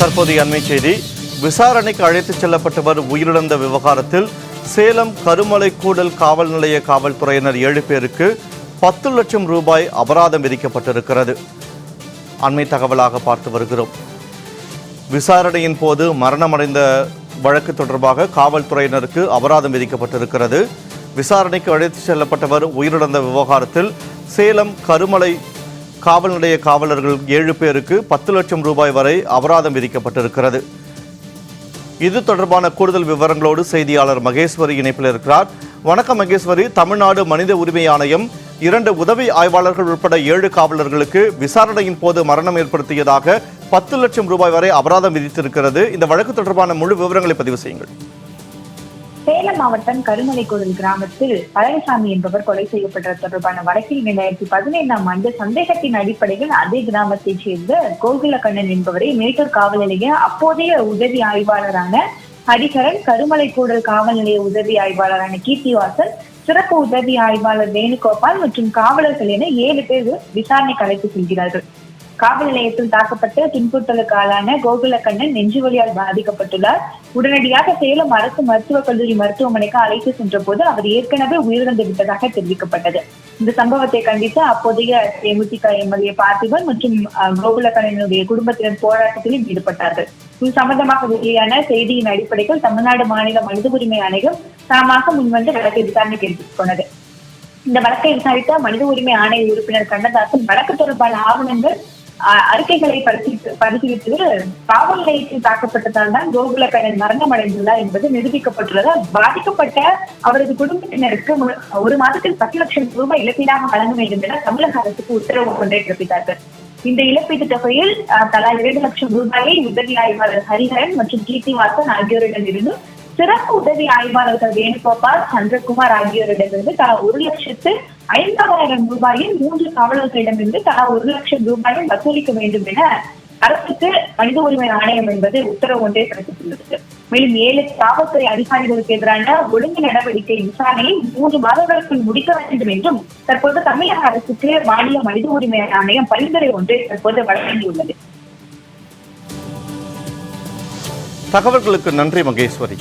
தற்போதைய அண்மை செய்தி. விசாரணைக்கு அழைத்துச் செல்லப்பட்டவர் உயிரிழந்த விவகாரத்தில் சேலம் கருமலை கூடல் காவல் நிலைய காவல்துறையினர் 7 பேருக்கு 10 லட்சம் ரூபாய் அபராதம் விதிக்கப்பட்டிருக்கிறது. அண்மை தகவலாக பார்த்து வருகிறோம். விசாரணையின் போது மரணமடைந்த வழக்கு தொடர்பாக காவல்துறையினருக்கு அபராதம் விதிக்கப்பட்டிருக்கிறது. விசாரணைக்கு அழைத்துச் செல்லப்பட்டவர் உயிரிழந்த விவகாரத்தில் சேலம் கருமலை காவல் நிலைய காவலர்கள் 7 பேருக்கு 10 லட்சம் ரூபாய் வரை அபராதம் விதிக்கப்பட்டிருக்கிறது. இது தொடர்பான கூடுதல் விவரங்களோடு செய்தியாளர் மகேஸ்வரி இணைப்பில் இருக்கிறார். வணக்கம் மகேஸ்வரி. தமிழ்நாடு மனித உரிமை ஆணையம் 2 உதவி ஆய்வாளர்கள் உட்பட 7 காவலர்களுக்கு விசாரணையின் போது மரணம் ஏற்படுத்தியதாக 10 லட்சம் ரூபாய் வரை அபராதம் விதித்திருக்கிறது. இந்த வழக்கு தொடர்பான முழு விவரங்களை பதிவு செய்யுங்கள். சேலம் மாவட்டம் கருமலைக்கூடல் கிராமத்தில் பழனிசாமி என்பவர் கொலை செய்யப்பட்டது தொடர்பான வழக்கில் 2015ஆம் ஆண்டு சந்தேகத்தின் அடிப்படையில் அதே கிராமத்தைச் சேர்ந்த கோகுலக்கண்ணன் என்பவரை மேட்டூர் காவல் நிலைய அப்போதைய உதவி ஆய்வாளரான ஹரிஹரன், கருமலைக்கூடல் காவல் நிலைய உதவி ஆய்வாளரான கீர்த்திவாசன், சிறப்பு உதவி ஆய்வாளர் வேணுகோபால் மற்றும் காவலர்கள் என 7 பேர் விசாரணைக்கு அழைத்து செல்கிறார்கள். காவல் நிலையத்தில் தாக்கப்பட்டு துன்புறுத்தலுக்கு ஆளான கோகுலக்கண்ணன் நெஞ்சுவலியால் பாதிக்கப்பட்டுள்ளார். உடனடியாக சேலம் அரசு மருத்துவக் கல்லூரி மருத்துவமனைக்கு அழைத்து சென்ற போது அவர் ஏற்கனவே உயிரிழந்து விட்டதாக தெரிவிக்கப்பட்டது. இந்த சம்பவத்தை கண்டித்து அப்போதைய தேமுதிக எம்எல்ஏ பார்த்திபன் மற்றும் கோகுலக்கண்ணனுடைய குடும்பத்தினர் போராட்டத்திலும் ஈடுபட்டார்கள். இது சம்பந்தமாக வெளியான செய்தியின் அடிப்படையில் தமிழ்நாடு மாநில மனித உரிமை ஆணையம் தாமாக முன்வந்து வழக்கை விசாரணைக்கு எடுத்துக் கொண்டது. இந்த வழக்கை விசாரித்த மனித உரிமை ஆணைய உறுப்பினர் கண்ணதாசன் வழக்கு தொடர்பான ஆவணங்கள் அறிக்கைகளை பரிசீலித்து காவல் நிலையத்தில் தாக்கப்பட்டதால் தான் கோகுலக்கண்ணன் மரணம் அடைந்துள்ளார் என்பது நிரூபிக்கப்பட்டுள்ளதால் பாதிக்கப்பட்ட அவரது குடும்பத்தினருக்கு 1 மாதத்தில் 10 லட்சம் ரூபாய் இழப்பீடாக வழங்க வேண்டும் என தமிழக அரசுக்கு உத்தரவு ஒன்றை பிறப்பித்தார்கள். இந்த இழப்பீட்டு தொகையில் தலா 2 லட்சம் ரூபாயை உதவி ஆய்வாளர் ஹரிஹரன் மற்றும் கீர்த்திவாசன் ஆகியோரிடமிருந்து, சிறப்பு உதவி ஆய்வாளர்கள் வேணுகோபால், சந்திரகுமார் ஆகியோரிடமிருந்து தலா 1,50,000 ரூபாயில் 3 காவலர்களிடமிருந்து தலா 1 லட்சம் ரூபாயை வசூலிக்க வேண்டும் என அரசுக்கு மனித உரிமை ஆணையம் என்பது உத்தரவு ஒன்றை பிறப்பித்துள்ளது. மேலும் 7 காவல்துறை அதிகாரிகளுக்கு எதிரான ஒழுங்கு நடவடிக்கை விசாரணையை 3 மாதங்களுக்குள் முடிக்க வேண்டும் என்றும் தற்போது தமிழக அரசுக்கு மாநில மனித உரிமை ஆணையம் பரிந்துரை ஒன்றை தற்போது வழங்கியுள்ளது. தகவல்களுக்கு நன்றி மகேஸ்வரி.